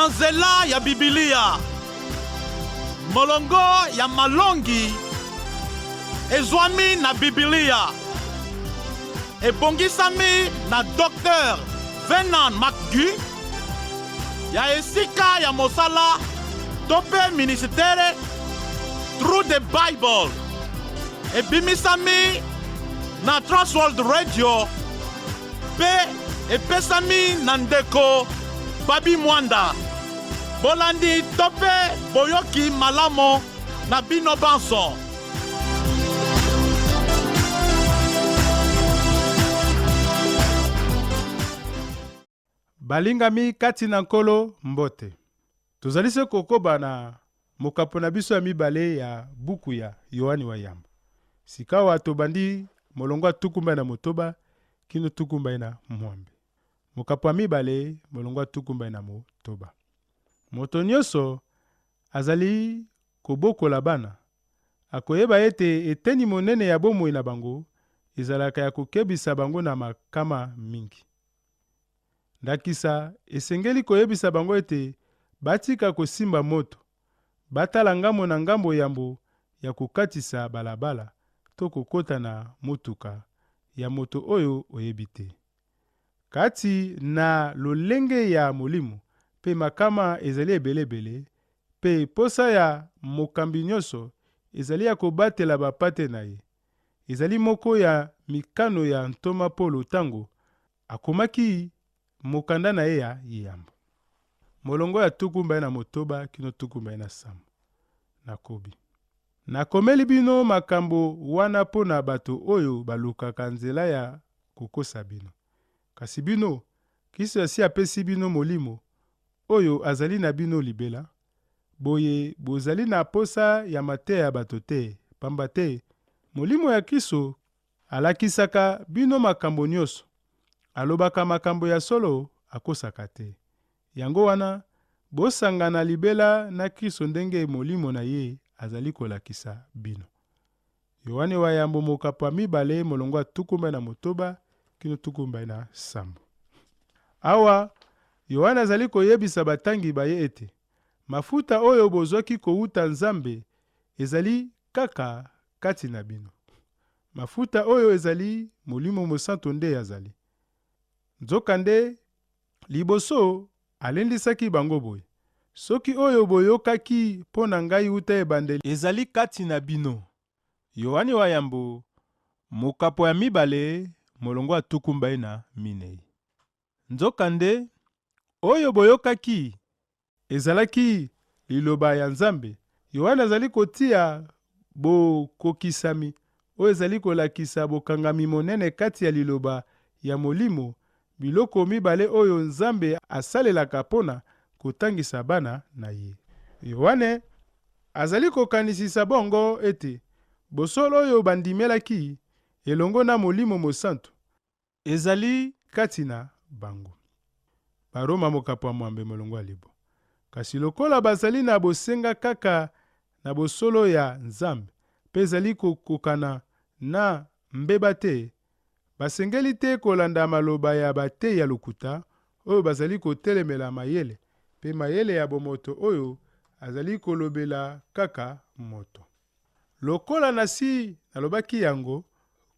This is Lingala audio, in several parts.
nzela ya Bibilia. Molongo ya malongi ezwami na Bibilia. Ebongisami na Dr. Venan McGee ya esika ya mosala tope ministere Through the Bible. Ebimisami na Transworld Radio pe epesami na ndeko Babi Mwanda. Bolandi tope boyoki malamo na bino banso. Balingami kati na nkolo mbote. Tozali se kokoba na mokapo na biso ya mibale ya buku ya Yohani wa Yambo. Sikawa tobandi molongo tukumba na motoba kino tukumba na mwambe. Mokapo ya mibale molongo tukumba na motoba. Moto nyonso azali kobokola bana. Akoyeba ete eteni monene ya bomoi na bango ezalaka ya kokebisa bango na makama mingi. Ndakisa esengeli koyebisa bango ete batika kosimba moto. Batala ngambo na ngambo yambo ya kokatisa balabala to kokota na motuka ya moto oyo oyebite. Kati na lolenge ya molimo pe makama ezali ebele pe posa ya mokambi nyonso ezali ya kobatela bapate na ye. Ezali moko ya mikano ya ntoma Polo tango akomaki mokanda na ye ya yambo. Molongo ya tukumba na motoba kino tukumba na sambo. Nakobi. Nakomeli bino makambo wana pona bato oyo balukaka nzela ya kokosa bino. Kasi bino, Kristo asi apesi bino molimo oyo azali na bino libela. Boye bozali na posa ya mateya ya bato te, pamba te molimo ya Kristo alakisaka bino makambo nyonso. Alobaka makambo ya solo akosaka te. Yango wana bosangana libela na Kristo ndenge molimo na ye azali kolakisa bino. Yohane wa Yambo mokapo ya mibale molongo tukumba na motoba kino tukumba na sambo. Awa Yohane azali koyebisa batangi baye ete mafuta oyo bozwaki kouta Nzambe ezali kaka kati na bino. Mafuta oyo ezali molimo mosantu nde azali. Nzokande liboso alendisaki bango boye. Soki oyo boyokaki mpo na ngai uta ebandeli ezali kati na bino. Yohane wa Yambo mokapo ya mibale molongo tukumba na minei. Nzokande oyo boyokaki ezalaki liloba ya Nzambe. Yohane azali kotia bokokisami oyo ezali kolakisa bokangami monene kati ya liloba ya molimo, biloko mibale oyo Nzambe asalelaka pona kotangisa bana na ye. Yohane azali kokanisisa bongo ete bosolo oyo bandimelaki elongo na molimo mosantu ezali kati na bango. Baroma mokapo ya mwambe molongo libo. Kasi lokola bazali na bosenga kaka na bosolo ya Nzambe pe ezali kokokana na mbeba te, basengeli te kolanda maloba ya bate ya lokuta oyo bazali kotelemela mayele pe mayele ya bomoto oyo azali kolobela kaka moto. Lokola nasi nalobaki yango,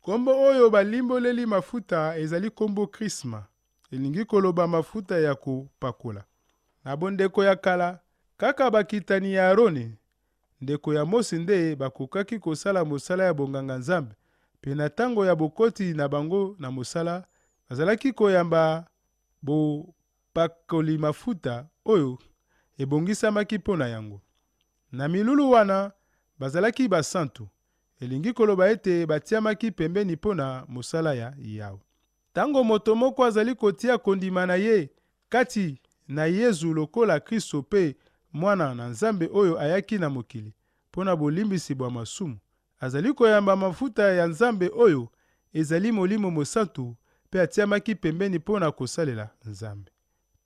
kombo oyo balimboleli mafuta ezali kombo krisma, elingi koloba mafuta ya kopakola. Na bondeko ya kala, kaka bakitani ya Aroni, ndeko ya Mose nde bakokaki kosala mosala ya bonganga Nzambe, pe na tango ya bokoti na bango na mosala, bazalaki koyamba bopakoli mafuta oyo ebongisamaki mpo na yango. Na milulu wana, bazalaki basantu, elingi koloba ete batiamaki pembeni mpo na mosala ya Yawe. Tango moto moko azali kotia kondima na ye kati na Yezu lokola Kristo pe mwana na Nzambe oyo ayaki na mokili mpo na bolimbisi bwa masumu, azali koyamba mafuta ya Nzambe oyo ezali molimo mosantu pe atiamaki pembeni mpo na kosalela Nzambe.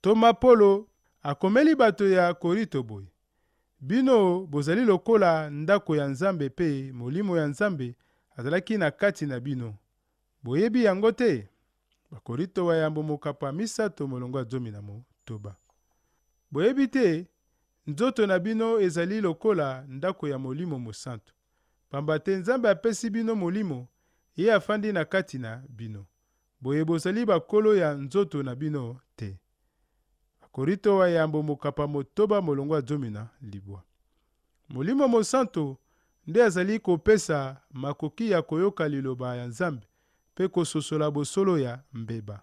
Toma Polo akomeli bato ya Korinto boye. Bino bozali lokola ndako ya Nzambe pe molimo ya Nzambe azalaki na kati na bino. Boyebi yango te? Bakorinto wa Yambo mokapo ya misato molongo 10 na motoba. Boyebi te, nzoto na bino ezali lokola ndako ya Molimo Mosantu. Pamba te Nzambe apesi bino Molimo, ye afandi na kati na bino. Boye bozali bakolo ya nzoto na bino te. Korinto wa yambo mokapa motoba molongwa 12. Molimo Mosantu nde azali kopesa makoki ya koyoka liloba ya Nzambe pe kososola bosolo ya mbeba.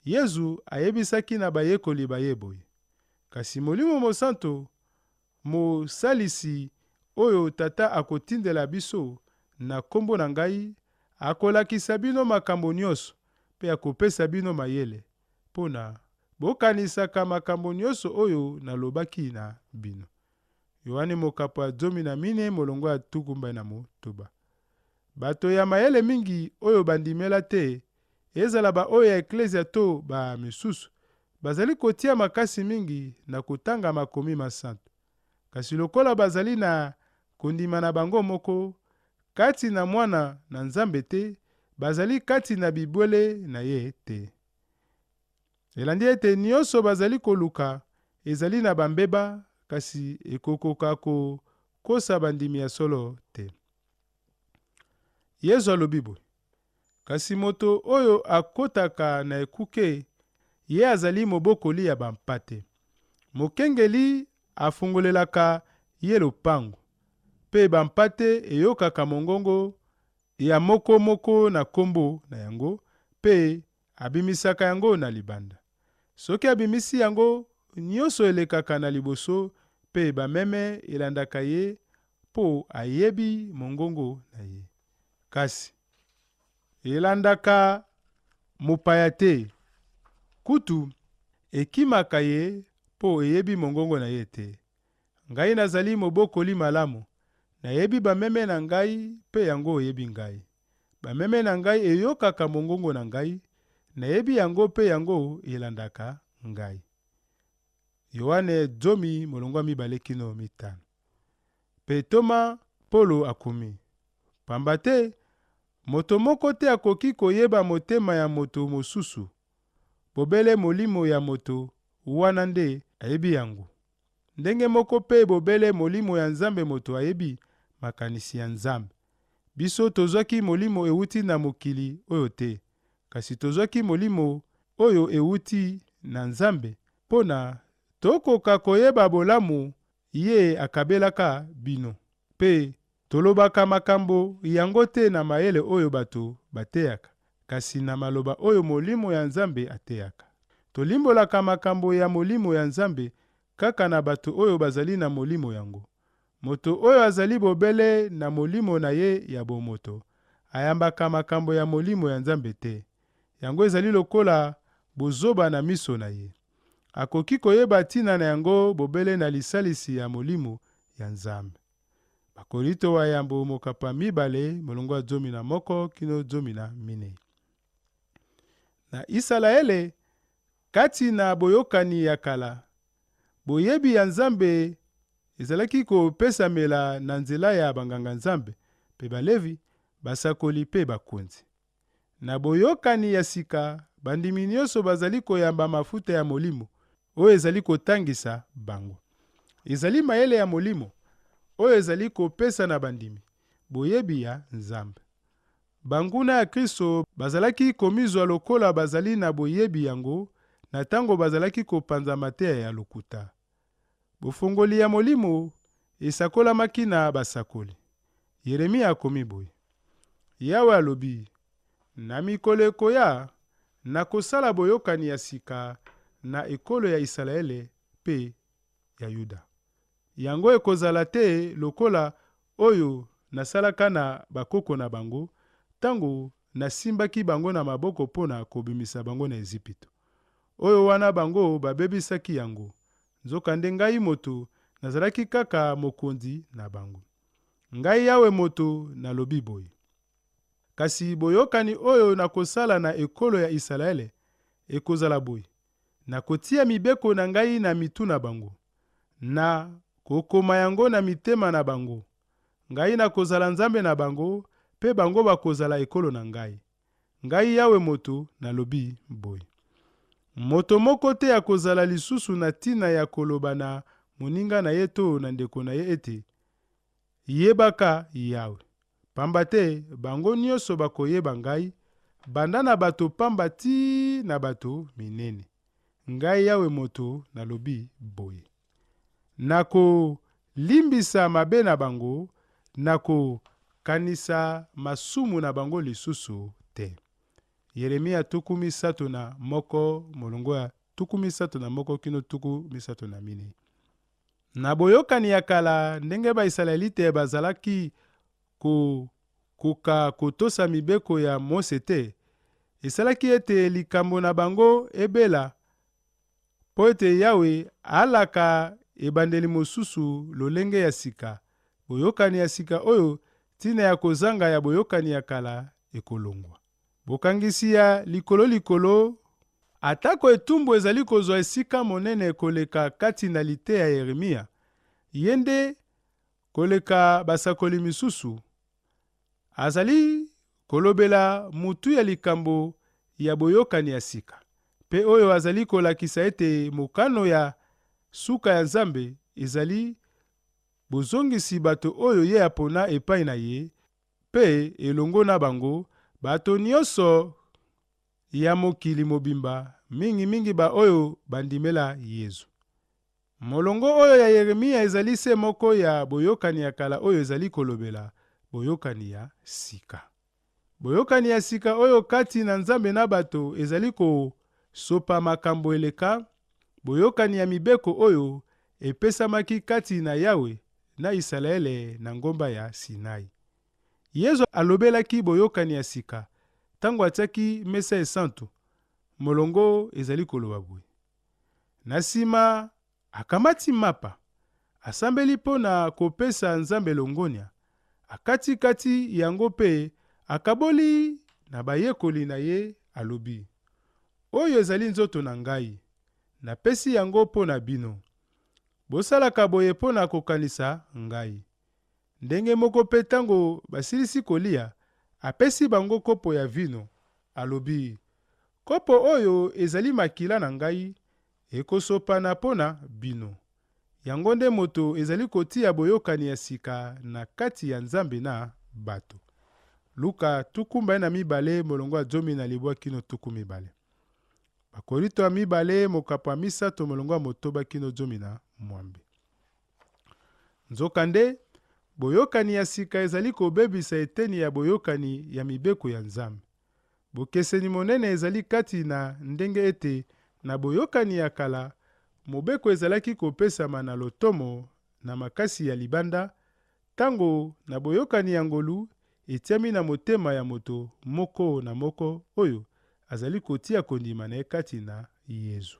Yezu ayebisaki na bayekoli baye boye. Kasi Molimo Mosantu, mosalisi oyo tata akotindela biso na kombo na ngai, akolakisa bino makambo nyonso pe akopesa bino mayele mpona bokanisaka makambo nyonso oyo nalobaki na bino. Yohane mokapa 14 molongo ya 21. Bato ya mayele mingi oyo bandimela te, ezala ba oyo ya eklezia to ba misusu, bazali kotia makasi mingi na kotanga makomi masantu. Kasi lokola bazali na kondima na bango moko, kati na mwana na Nzambe te, bazali kati na bibwele na ye te. Elandi ete nyonso bazali koluka ezali na bambeba, kasi ekokoka kokosa bandimi ya solo te. Yesu alobi boye. Kasi moto oyo akotaka na ekuke, ye azali mobokoli ya bampate. Mokengeli afungolelaka ye lopango, pe bampate eyokaka mongongo ya moko na kombo na yango, pe abimisaka yango na libanda. Soki abimisi yango, nyonso elekaka na liboso, pe bameme elandaka ye po ayebi mongongo na ye. Kasi elandaka mopaya te, kutu ekimaka ye po eyebi mongongo na ye te. Ngai nazali mobokoli malamu, nayebi bameme na ngai pe yango oyebi ngai. Bameme na ngai eyokaka mongongo na ngai, nayebi yango pe yango elandaka ngai. Yohane 10 molongo 2-5. Pe Toma Polo akomi. Pamba te, moto moko te akoki koyeba motema ya moto mosusu. Bobele molimo ya moto wana nde ayebi yango. Ndenge moko pe bobele molimo ya Nzambe moto ayebi makanisi ya Nzambe. Biso tozwaki molimo euti na mokili oyo te, kasi tozwaki molimo oyo euti na Nzambe, pona tokoka koyeba bolamu ye akabelaka bino. Pe tolobaka makambo yango te na mayele oyo bato bateyaka, kasi na maloba oyo molimo ya Nzambe ateyaka. Tolimbolaka makambo ya molimo ya Nzambe kaka na bato oyo bazali na molimo yango. Moto oyo azali bobele na molimo na ye ya bomoto, ayambaka makambo ya molimo ya Nzambe te. Yango ezali lokola bozoba na miso na ye. Akoki koyeba tina na yango bobele na lisalisi ya molimo ya Nzambe. Bakorinto wa yambo mokapa 2 molongo ya 11 kino 14. Na Isalaele, kati na boyokani ya kala, boyebi ya Nzambe ezalaki kopesamela na nzela ya banganga Nzambe, pe balevi, basakoli pe bakonzi. Na boyokani ya sika, bandimi nyonso bazali koyamba mafuta ya molimo, oyo ezali kotangisa bango. Ezali mayele ya molimo, oyo ezali kopesa na bandimi, boyebi ya Nzambe. Banguna ya Kristo bazalaki komizwa lokola bazali na boyebi yango, na tango bazalaki kopanza mateya ya lokuta. Bofongoli ya molimo esakolamaki na basakoli. Yeremia akomi boye. Yawe alobi, na mikolo ekoya, nakosala boyokani ya sika na ekolo ya Isalaele pe ya Yuda. Yango ekozala te lokola oyo nasalaka na bakoko na bango, tango nasimbaki bango na maboko pona kobimisa bango na Ezipito. Oyo wana bango babebisaki yango. Nzokande ngai moto nazalaki kaka mokonzi na bango. Ngai Yawe moto nalobi boye. Kasi boyokani oyo nakosala na ekolo ya Isalaele ekozala boye. Nakotia mibeko na ngai na mitu na bango. Na kokoma yango na mitema na bango. Ngai nakozala Nzambe na bango, pe bango bakozala ekolo na ngai. Ngai Yawe moto nalobi boye. Moto moko te akozala lisusu na ntina ya koloba na moninga na ye to na ndeko na ye ete yebaka Yawe. Pamba te bango nyonso bakoyeba ngai, banda na bato pamba ti na bato minene. Ngai Yawe moto nalobi boye. Nakolimbisa mabe na bango, nakokanisa masumu na bango lisusu te. Yeremia 31 molongo ya 31 kino 34. Na boyokani ya kala ndenge Baisraelite bazalaki kokoka kotosa mibeko ya Mose te, esalaki ete likambo na bango ebela po ete Yawe alaka ebandeli mosusu lolenge ya sika. Boyokani ya sika oyo tina ya kozanga ya boyokani ya kala ekolongwa. Bokangisi ya likolo atako etumbu ezali kozwa esika monene koleka kati na lite ya Yeremia, yende koleka basakoli misusu, azali kolobela mutu ya likambo ya boyokani ya sika, pe oyo azali kolakisa ete mokano ya suka ya Nzambe ezali bozongisi bato oyo ye apona epai na ye, pe elongo na bango bato nyonso ya mokili mobimba, mingi ba oyo bandimela Yesu. Molongo oyo ya Yeremia ezali se moko ya boyokani ya kala oyo ezali kolobela boyokani ya sika. Boyokani ya sika oyo kati na Nzambe na bato ezali kosopa makambo eleka boyokani ya mibeko oyo epesamaki kati na Yawe na Isalaele na ngomba ya Sinai. Yesu alobelaki boyokani ya sika tango atiaki mesa esantu. Molongo ezali koloba boye. Na sima akamati mapa, asambeli mpo na kopesa Nzambe longonia, akati yango pe akaboli na bayekoli na ye alobi: oyo ezali nzoto na ngai, napesi yango mpo na bino. Bosalaka boye mpo na kokanisa ngai. Ndenge moko pe tango basilisi kolia, apesi bango kopo ya vino, alobi: kopo oyo ezali makila na ngai, ekosopana mpo na bino. Yango nde moto ezali kotia boyokani ya sika na kati ya Nzambe na bato. Luka 22 molongo ya 12 kino 20. Bakorinto ya 2 mokapo ya 3 molongo ya 9 kino 12. Nzokande, boyokani ya sika ezali kobebisa eteni ya boyokani ya mibeko ya Nzambe. Bokeseni monene ezali kati na ndenge ete na boyokani ya kala, mobeko ezalaki kopesama na lotomo na makasi ya libanda, tango na boyokani ya ngolu etiami na motema ya moto moko na moko oyo azali kotia kondima na ye kati na Yesu.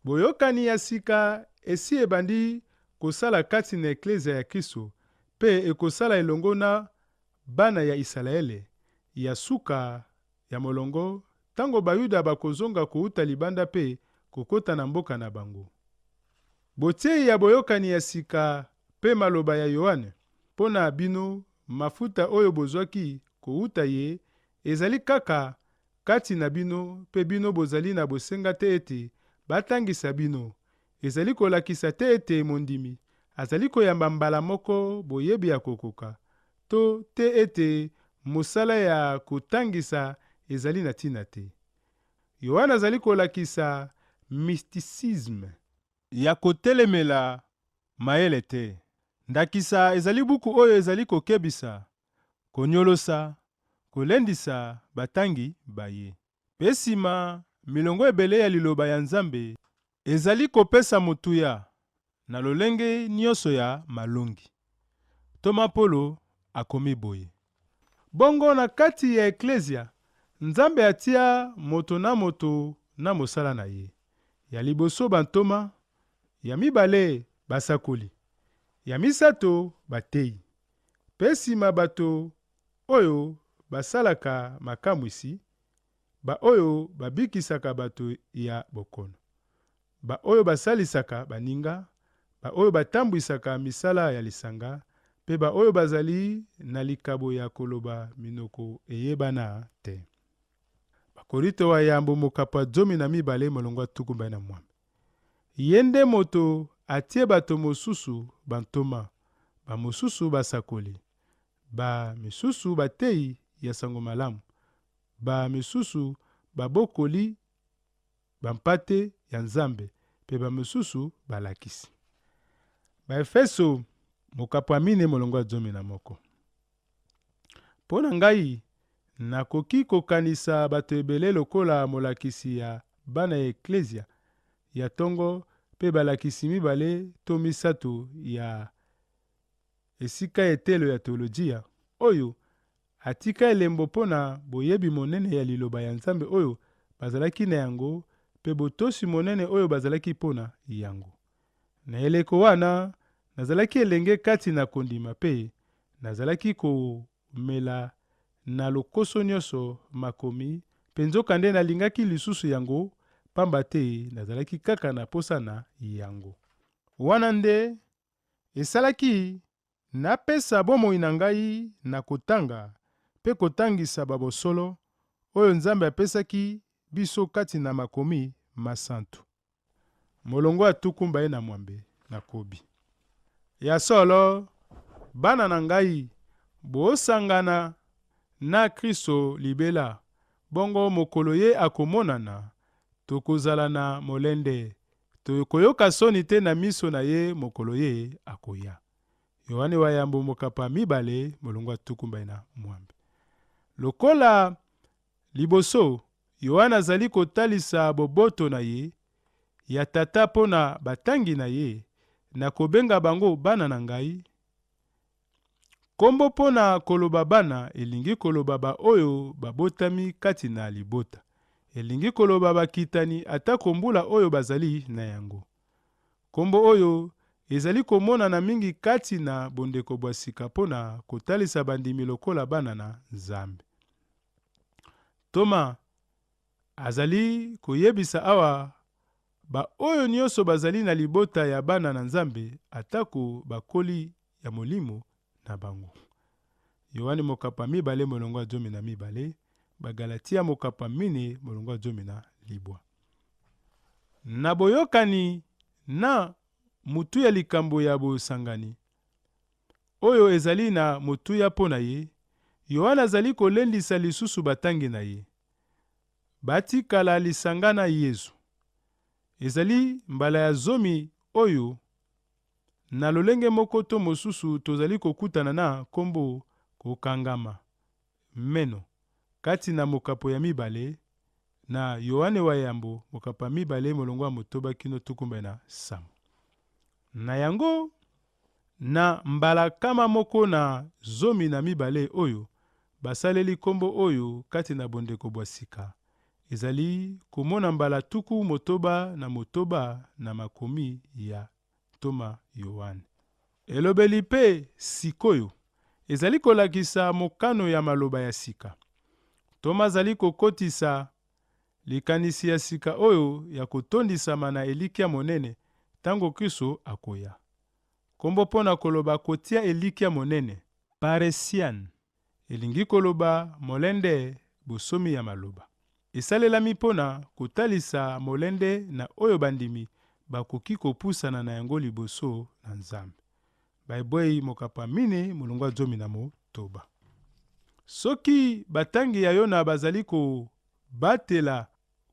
Boyokani ya sika esi ebandi kosala kati na eklezia ya Kristo, pe ekosala elongo na bana ya Isalaele ya suka ya molongo, tango Bayuda bakozonga kouta libanda pe kokota na mboka na bango. Botiei ya boyokani ya sika pe maloba ya Yohane mpo na bino mafuta oyo bozwaki kouta ye ezali kaka kati na bino, pe bino bozali na bosenga te ete batangisa bino. Ezali kolakisa te ete mondimi azali koyamba mbala moko boyebi ya kokoka, to te ete mosala ya kotangisa ezali na tina te. Yohana azali kolakisa mysticisme ya kotelemela mayele te. Ndakisa ezali buku oyo ezali kokebisa, konyolosa, kolendisa batangi baye. Pe sima milongo ebele ya liloba ya Nzambe ezali kopesa motuya na lolenge nyonso ya malongi. Toma Polo akomi boye. Bongo na kati ya eklezia, Nzambe atia moto na mosala na ye. Ya liboso bantoma, ya mibale basakoli, ya misato batei. Pe sima bato oyo basalaka makamwisi, ba oyo babikisaka bato ya bokono, ba oyo basalisaka baninga, ba oyo batambwisaka misala ya lisanga, pe ba oyo bazali na likabo ya koloba minoko eyebana te. Korito wa yambo mokapa 12 molongwa tuku na mwambe. Yende moto atie bato mosusu bantoma, ba mosusu basakoli, ba misusu batei ya sango malamu, ba misusu babokoli bampate ya Nzambe, pe ba misusu balakisi. Ba Efeso mokapa 4 molongwa 11. Pona ngai nakoki kokanisa bato ebele lokola molakisi ya bana ya eklesia ya tongo pe balakisi 2 to 3 ya esika etelo ya teolojia oyo atika elembo pona boyebi monene ya liloba ya Nzambe oyo bazalaki na yango pe botosi monene oyo bazalaki pona yango. Na eleko wana nazalaki elenge kati na kondima pe nazalaki komela na lokoso nyonso makomi pe nzokande nalingaki lisusu yango pamba te nazalaki kaka na posa na yango. Wana nde esalaki napesa bomoi na ngai na kotanga pe kotangisa babosolo oyo Nzambe apesaki biso kati na makomi masantu. Molongo atukumba ye na mwambe na kobi. Ya solo, bana na ngai, bosangana na Kristo libela, bongo mokolo ye akomonana, tokozala na molende, tokoyoka soni te na miso na ye mokolo ye akoya. Yohane wa yambo mokapa 2 molongo atukumba na mwambe. Lokola liboso, Yohane azali kotalisa boboto na ye, ya tata pona batangi na ye, na kobenga bango bana na ngai. Kombo pona koloba bana elingi koloba ba oyo babotami kati na libota. Elingi koloba bakitani ata kombula oyo bazali na yango. Kombo oyo ezali komona na mingi kati na bondeko bwa sika pona kotalisa bandimi lokola bana na Nzambe. Toma azali koyebisa awa ba oyo nyonso bazali na libota ya bana na Nzambe atako bakoli ya molimo na bango. Yohane mokapa 2 molongo 12, Bagalatia mokapa 4 molongo 11. Na boyokani na mutu ya likambo ya bosangani oyo ezali na motuya pona ye, Yohane azali kolendisa lisusu batangi na ye. Batikala lisanga na Yesu. Ezali mbala ya zomi oyo na lolenge moko to mosusu tozali kokutana na kombo kokangama meno kati na mokapo ya 2 na Yohane wa yambo mokapa 2 molongo ya motoba kino tukumba na sam. Na yango na mbala kama moko na 12 oyo basaleli kombo oyo kati na bondeko bwa sika. Ezali komona mbala tuku motoba na makomi ya Toma Yohane. Elobeli pe sikoyo ezali kolakisa mokano ya maloba ya sika. Toma azali kokotisa likanisi ya sika oyo ya kotondisama na elikia monene tango Kristo akoya. Kombo pona koloba kotia elikia monene, paresian, elingi koloba molende bosomi ya maloba. Esalelami pona kotalisa molende na oyo bandimi bakoki kopusana na yango liboso na Nzambe. Baibwei mokapa 4 molongo 11. Soki batangi ya Yona bazali kobatela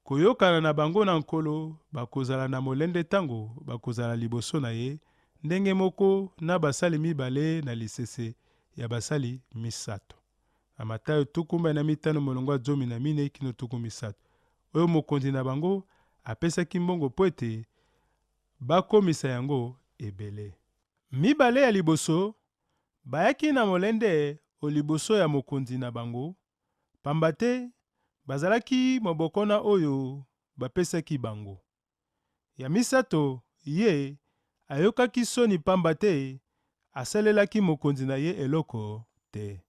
koyokana na bango na nkolo, bakozala na molende tango bakozala liboso na ye, ndenge moko na basali 2 na lisese ya basali 3. Na Matayo 15 molongo 14 kino 13. Oyo mokonzi na bango apesaki mbongo po ete bakomisa yango ebele. 2 ya liboso bayaki na molende o liboso ya mokonzi na bango, pamba te bazalaki mobokona oyo bapesaki bango. Ya 3 ye ayokaki soni pamba te asalelaki mokonzi na ye eloko te.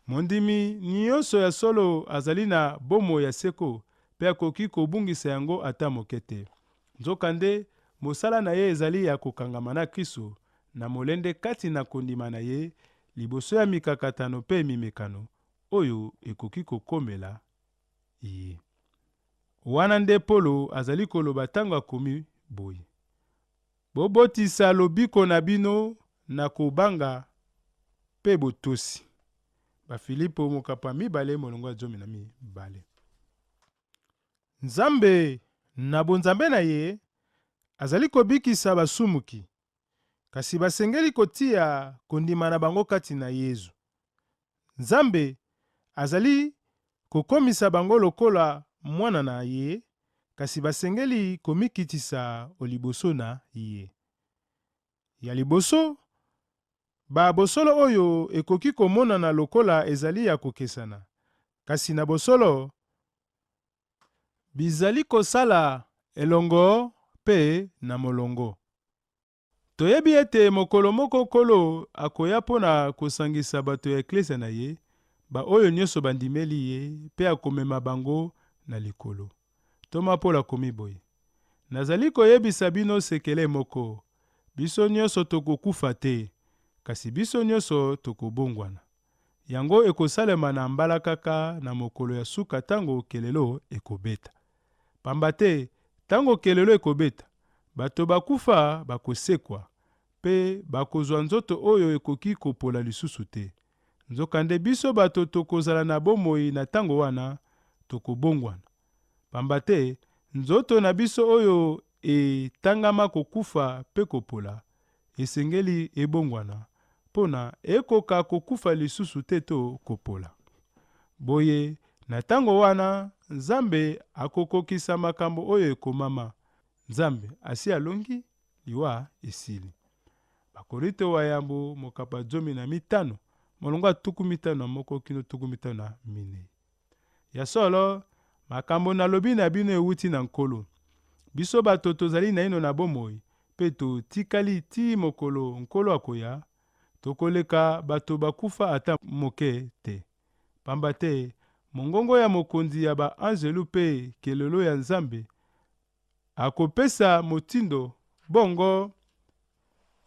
Mondimi nyonso ya solo azali na bomo ya seko pe akoki kobungisa yango ata moke te. Nzokande mosala na ye ezali ya kokangama na Kristo na molende kati na kondima na ye liboso ya mikakatano pe mimekano oyo ekoki kokomela ye. Wana nde Polo azali koloba ntango akomi boye: bobotisa lobiko na bino na kobanga mpe botosi. Bafilipo mokapa 2:12. Nzambe na bonzambe na ye azali kobikisa basumuki, kasi basengeli kotia kondima na bango kati na Yesu. Nzambe azali kokomisa bango lokola mwana na ye, kasi basengeli komikitisa oliboso na ye. Ya liboso, bosolo oyo ekoki komonana lokola ezali ya kokesana, kasi na bosolo bizali kosala elongo mpe na molongo. Toyebi ete mokolo moko Nkolo akoya mpo na kosangisa bato ya eklesia na ye, oyo nyonso bandimeli ye, mpe akomema bango na likolo. Toma Polo akomi boye: nazali koyebisa bino sekele moko, biso nyonso tokokufa te, kasi biso nyonso tokobongwana. Yango ekosalema na mbala kaka na mokolo ya suka ntango kelelo ekobeta. Pamba te ntango kelelo ekobeta, bato bakufa bakosekwa, mpe bakozwa nzoto oyo ekoki kopola lisusu te. Nzokande biso bato tokozala na bomoi na ntango wana tokobongwana. Pamba te nzoto na biso oyo etangama kokufa mpe kopola, esengeli ebongwana, mpona ekoka kokufa lisusu te to kopola. Boye, na ntango wana, Nzambe akokokisa makambo oyo ekomama: Nzambe asi alongi, liwa esili. Bakorinto wa yambo mokapa 15, molongo 51 kino 54. Ya solo, makambo nalobi na bino ewuti na Nkolo. Biso bato tozali naino na bomoi, mpe totikali ti mokolo Nkolo akoya, tokoleka bato bakufa ata moke te. Pamba te mongongo ya mokonzi ya baanjelu mpe kelelo ya Nzambe akopesa motindo, bongo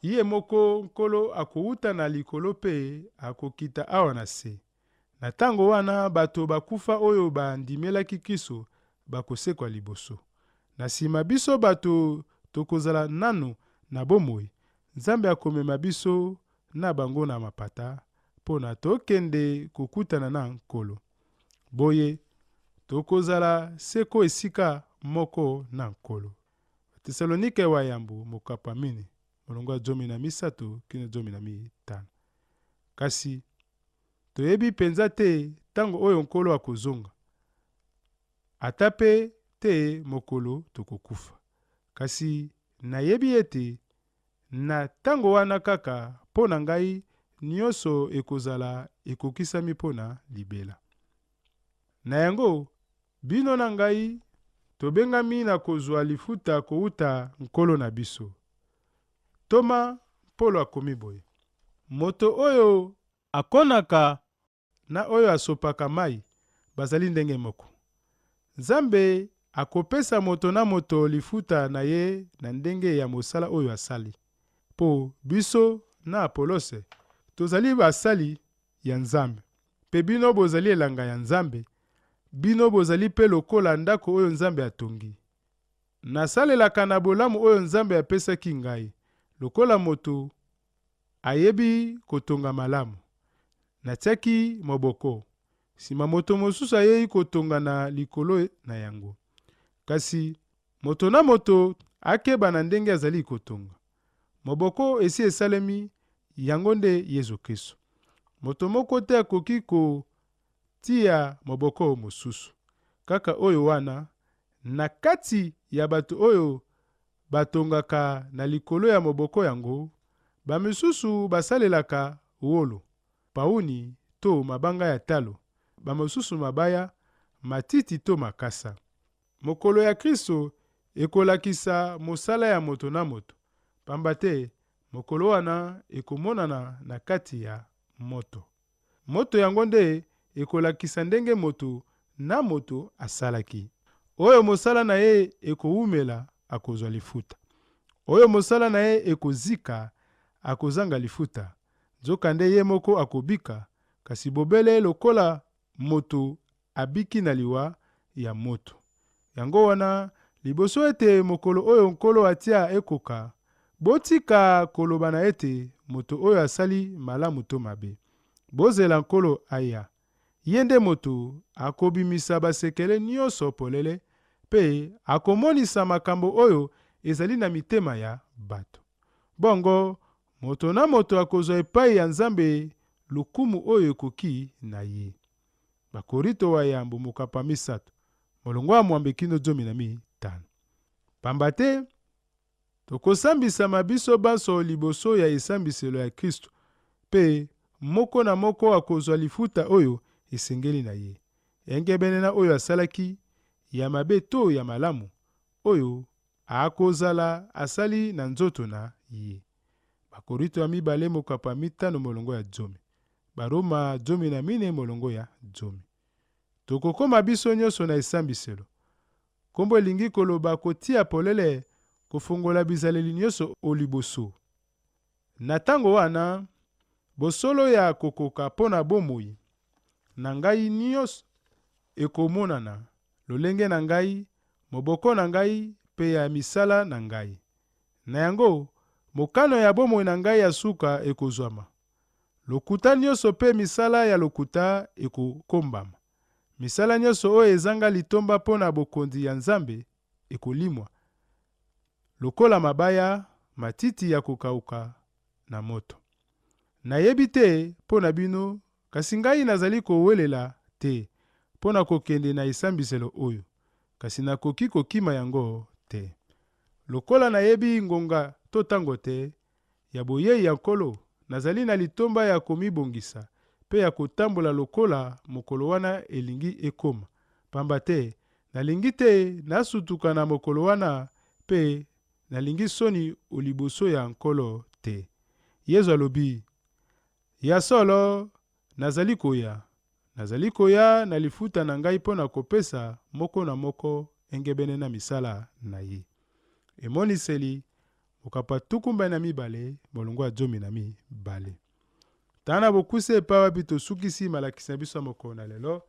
ye moko Nkolo akowuta na likolo mpe akokita awa na se. Na ntango wana bato bakufa oyo bandimelaki Kristo bakosekwa liboso. Na nsima biso bato tokozala nano na bomoi, Nzambe akomema biso na bango na mapata, mpo na tokende kokutana na Nkolo. Boye, tokozala seko esika moko na Nkolo. Tesalonike wa yambo mokapa 4, molongo 13 kino 15. Kasi toyebi penza te ntango oyo Nkolo akozonga, ata pe te mokolo tokokufa. Kasi nayebi ete na ntango wana kaka mpo na ngai nyonso ekozala ekokisami mpo na libela. Na yango, bino na ngai tobengami na kozwa lifuta kouta Nkolo na biso. Toma Polo akomi boye: moto oyo akonaka na oyo asopaka mai bazali ndenge moko. Nzambe akopesa moto na moto lifuta na ye na ndenge ya mosala oyo asali. Po biso na Apolose tozali basali ya Nzambe, pe bino bozali elanga ya Nzambe. Bino bozali pe lokola ndako oyo Nzambe atongi. Nasalelaka na bolamu oyo Nzambe apesaki ngai, lokola moto ayebi kotonga malamu. Natiaki moboko, sima moto mosusu ayei kotonga na likolo na yango. Kasi moto na moto akeba na ndenge azali kotonga. Moboko esi esalemi, yango nde Yesu Kristo. Moto moko te akoki kotia moboko mosusu. Kaka oyo wana, na kati ya bato oyo batongaka na likolo ya moboko yango, bamisusu basalelaka wolo, pauni to mabanga ya talo, bamosusu mabaya, matiti to makasa. Mokolo ya Kristo ekolakisa mosala ya moto na moto, pamba te mokolo wana ekomonana na kati ya moto. Moto yango nde ekolakisa ndenge moto na moto asalaki. Oyo mosala na ye ekowumela akozwa lifuta. Oyo mosala na ye ekozika akozanga lifuta. Nzokande ye moko akobika, kasi bobele lokola moto abiki na liwa, ya moto. Yango wana liboso ete mokolo oyo nkolo atia ekoka, botika koloba na ete moto oyo asali malamu to mabe. Bozela nkolo aya. Ye nde moto akobimisa basekele nyonso polele pe akomonisa makambo oyo ezali na mitema ya bato. Bongo moto na moto akozwa epai ya Nzambe lukumu oyo ekoki na ye. Bakorinto wa yambo mokapa misato molongo wa mwambe kino 15. Pamba te tokosambisama biso banso liboso ya esambiselo ya Kristo, pe moko na moko akozwa lifuta oyo esengeli na ye. Engebene na oyo asalaki ya mabe to ya malamu oyo akozala asali na nzoto na ye. Bakorinto ya 2 mokapa 5 molongo ya 10. Baroma 14 molongo ya 10. Tokokoma biso nyonso na esambiselo. Kombo elingi koloba kotia polele kofungola bizaleli nyonso oliboso. Na tango wana bosolo ya kokoka pona bomoi na ngai nyonso ekomonana, lolenge na ngai, moboko na ngai pe ya misala na ngai. Na yango mokano ya bomoi na ngai ya suka ekozwama. Lokuta nyonso pe misala ya lokuta ekokombama. Misala nyonso oyo ezanga litomba pona bokondi ya Nzambe ekolimwa. Lokola mabaya, matiti ya kokauka na moto. Nayebi te pona bino, kasi ngai nazali kowelela te pona kokende na esambiselo oyo, kasi nakoki kokima yango te. Lokola nayebi ngonga to tango te, ya boyei ya nkolo, nazali na litomba ya komibongisa, pe ya kotambola lokola mokolo wana elingi ekoma. Pamba te, nalingi te nasutuka na mokolo wana, pe nalingi soni oliboso ya nkolo te. Yesu alobi, ya solo, nazali koya na lifuta na ngai pona kopesa moko na moko engebene na misala na ye. Emoniseli, mokapa 12 molongo ya 12. Tana bokuse epa wapi tosukisi malakisi na biso moko na lelo.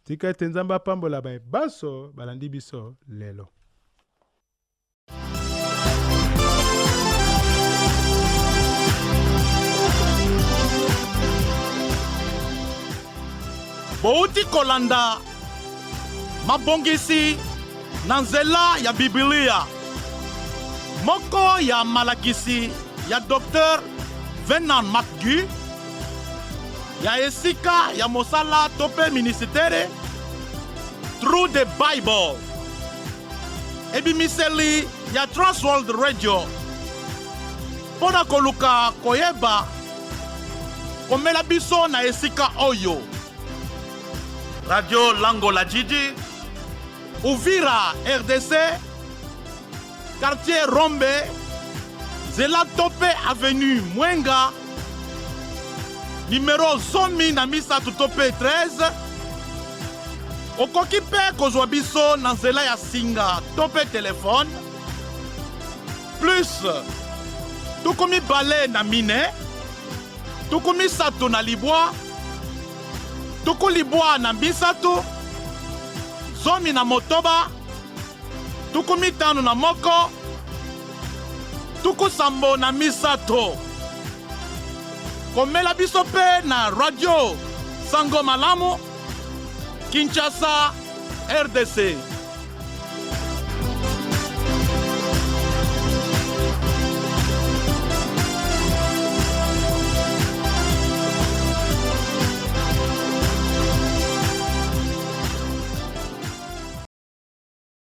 Tika ete Nzambe apambola baso balandi biso lelo. Bouti kolanda mabongisi na nzela ya Biblia. Moko ya malakisi ya Dr. Venant McGee, ya esika ya mosala tope ministere Through the Bible. Ebimiseli ya Transworld Radio. Pona koluka koyeba komela biso na esika oyo. Radio Lango la Jiji, Uvira RDC, quartier Rombe, Zela Tope Avenue Mwenga, numéro 100 na misa tutope 13. Okoki pe kozwa biso na nzela ya singa tope telefone plus tukumi bale na mine, tukumi sato na libwa, tuku libwa na bisatu, zomi na motoba, tuku mitano na moko, tuku sambo na misato. Komela biso pe na radio Sango Malamu, Kinshasa, RDC.